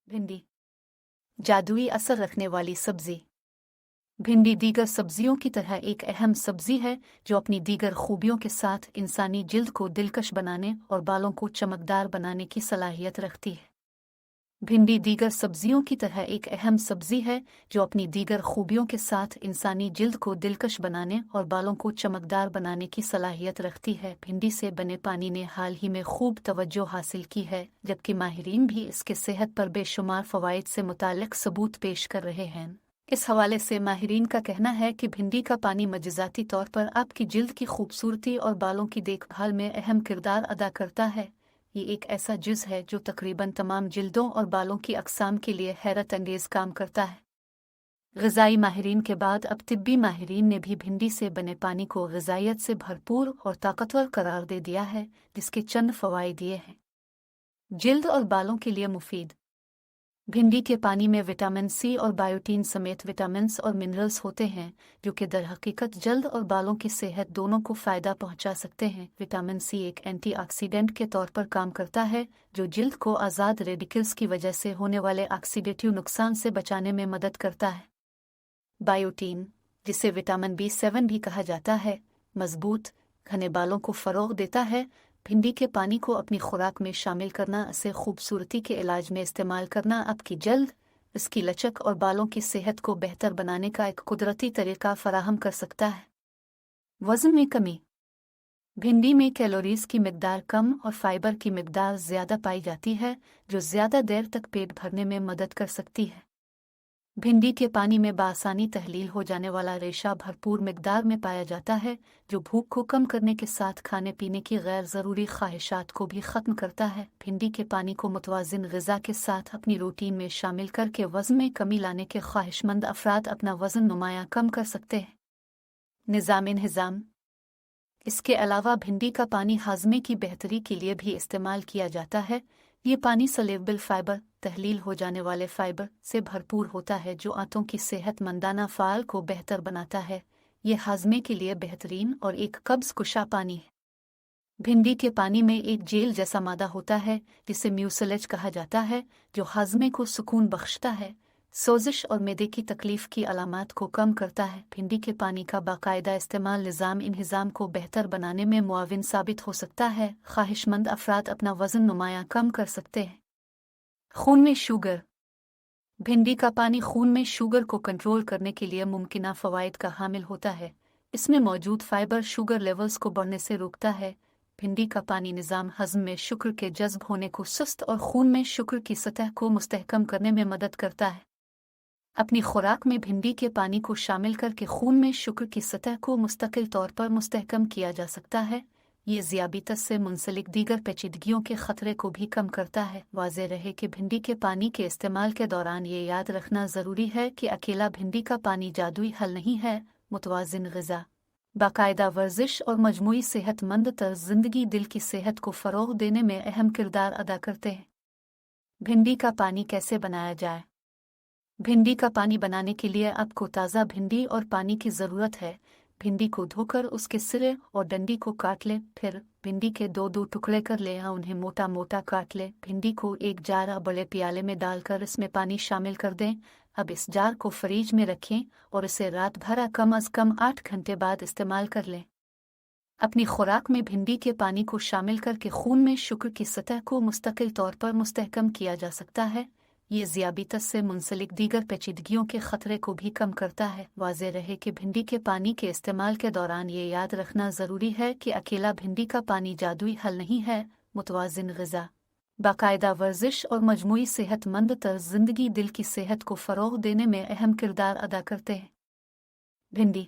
भिंडी जादुई असर रखने वाली सब्जी। भिंडी दीगर सब्जियों की तरह एक अहम सब्जी है जो अपनी दीगर खूबियों के साथ इंसानी जिल्द को दिलकश बनाने और बालों को चमकदार बनाने की सलाहियत रखती है। भिंडी दीगर सब्जियों की तरह एक अहम सब्जी है जो अपनी दीगर खूबियों के साथ इंसानी जिल्द को दिलकश बनाने और बालों को चमकदार बनाने की सलाहियत रखती है। भिंडी से बने पानी ने हाल ही में खूब तवज्जो हासिल की है, जबकि माहिरीन भी इसके सेहत पर बेशुमार फ़वाइद से मुताल्लिक़ सबूत पेश कर रहे हैं। इस हवाले से माहिरीन का कहना है कि भिंडी का पानी मज़ाती तौर पर आपकी जिल्द की खूबसूरती और बालों की देखभाल में अहम किरदार अदा करता है। ये एक ऐसा जुज़ है जो तकरीबन तमाम जिल्दों और बालों की अक़साम के लिए हैरत अंगेज़ काम करता है। ग़िज़ाई माहिरीन के बाद अब तिब्बी माहिरीन ने भी भिंडी से बने पानी को ग़िज़ाइयत से भरपूर और ताकतवर करार दे दिया है, जिसके चंद फ़वाइद ये हैं। जिल्द और बालों के लिए मुफीद। भिंडी के पानी में विटामिन सी और बायोटीन समेत विटामिन्स और मिनरल्स होते हैं जो कि दरहकीकत जल्द और बालों की सेहत दोनों को फ़ायदा पहुंचा सकते हैं। विटामिन सी एक एंटीऑक्सीडेंट के तौर पर काम करता है जो जिल्द को आज़ाद रेडिकल्स की वजह से होने वाले ऑक्सीडेटिव नुकसान से बचाने में मदद करता है। बायोटीन, जिसे विटामिन B7 भी कहा जाता है, मजबूत घने बालों को फ़रोग़ देता है। भिंडी के पानी को अपनी खुराक में शामिल करना, इसे खूबसूरती के इलाज में इस्तेमाल करना आपकी जल्द, इसकी लचक और बालों की सेहत को बेहतर बनाने का एक कुदरती तरीका फराहम कर सकता है। वज़न में कमी। भिंडी में कैलोरीज़ की मिकदार कम और फाइबर की मिकदार ज़्यादा पाई जाती है, जो ज़्यादा देर तक पेट भरने में मदद कर सकती है। भिंडी के पानी में बासानी तहलील हो जाने वाला रेशा भरपूर मिकदार में पाया जाता है, जो भूख को कम करने के साथ खाने पीने की गैर ज़रूरी ख्वाहिशात को भी ख़त्म करता है। भिंडी के पानी को मुतवाज़िन ग़िज़ा के साथ अपनी रूटीन में शामिल करके वज़न में कमी लाने के ख्वाहिशमंद अफराद अपना वज़न नुमायाँ कम कर सकते हैं। निज़ाम। इसके अलावा भिंडी का पानी हाज़मे की बेहतरी के लिए भी इस्तेमाल किया जाता है। ये पानी सलेबल फ़ाइबर, तहलील हो जाने वाले फ़ाइबर से भरपूर होता है जो आंतों की सेहतमंदाना फ़ाल को बेहतर बनाता है। ये हाज़मे के लिए बेहतरीन और एक कब्ज़ कुशा पानी है। भिंडी के पानी में एक जेल जैसा मादा होता है जिसे म्यूसिलेज कहा जाता है, जो हाज़मे को सुकून बख्शता है, सोजिश और मैदे की तकलीफ़ की अलामात को कम करता है। भिंडी के पानी का बाकायदा इस्तेमाल निज़ाम को बेहतर बनाने में मुआविन साबित हो सकता है। ख्वाहिशमंद अफराद अपना वज़न नुमायाँ कम कर सकते हैं। खून में शुगर। भिंडी का पानी खून में शुगर को कंट्रोल करने के लिए मुमकिना फ़वाइद का हामिल होता है। इसमें मौजूद फ़ाइबर शुगर लेवल्स को बढ़ने से रोकता है। भिंडी का पानी निज़ाम हज़म में शुगर के जज़्ब होने को सुस्त और खून में शुगर की सतह को मुस्तहकम करने में मदद करता है। अपनी खुराक में भिंडी के पानी को शामिल करके खून में शुगर की सतह को मुस्तकिल तौर पर मुस्तहकम किया जा सकता है। ये ज़ियाबितस से मुंसलिक दीगर पेचीदगियों के ख़तरे को भी कम करता है। वाज़ेह रहे कि भिंडी के पानी के इस्तेमाल के दौरान ये याद रखना ज़रूरी है कि अकेला भिंडी का पानी जादुई हल नहीं है। मुतवाज़िन ग़िज़ा, बाकायदा वर्जिश और मजमूई सेहतमंद तर्ज़ ज़िंदगी दिल की सेहत को फ़रोग़ देने में अहम किरदार अदा करते हैं। भिंडी का पानी कैसे बनाया जाए? भिंडी का पानी बनाने के लिए आपको ताज़ा भिंडी और पानी की ज़रूरत है। भिंडी को धोकर उसके सिरे और डंडी को काट लें। फिर भिंडी के दो टुकड़े कर लें और उन्हें मोटा मोटा काट लें। भिंडी को एक जार या बड़े प्याले में डालकर इसमें पानी शामिल कर दें। अब इस जार को फ्रीज में रखें और इसे रात भर कम अज़ कम 8 घंटे बाद इस्तेमाल कर लें। अपनी खुराक में भिंडी के पानी को शामिल करके खून में शुगर की सतह को मुस्तकिल तौर पर मुस्तहकम किया जा सकता है। ये ज़ियाबितस से मुंसलिक दीगर पेचीदगियों के ख़तरे को भी कम करता है। वाज़ेह रहे कि भिंडी के पानी के इस्तेमाल के दौरान ये याद रखना ज़रूरी है कि अकेला भिंडी का पानी जादुई हल नहीं है। मुतवाज़िन ग़िज़ा, बाकायदा वर्जिश और मजमूई सेहतमंद तर्ज़ ज़िंदगी दिल की सेहत को फ़रोग़ देने में अहम किरदार अदा करते हैं। भिंडी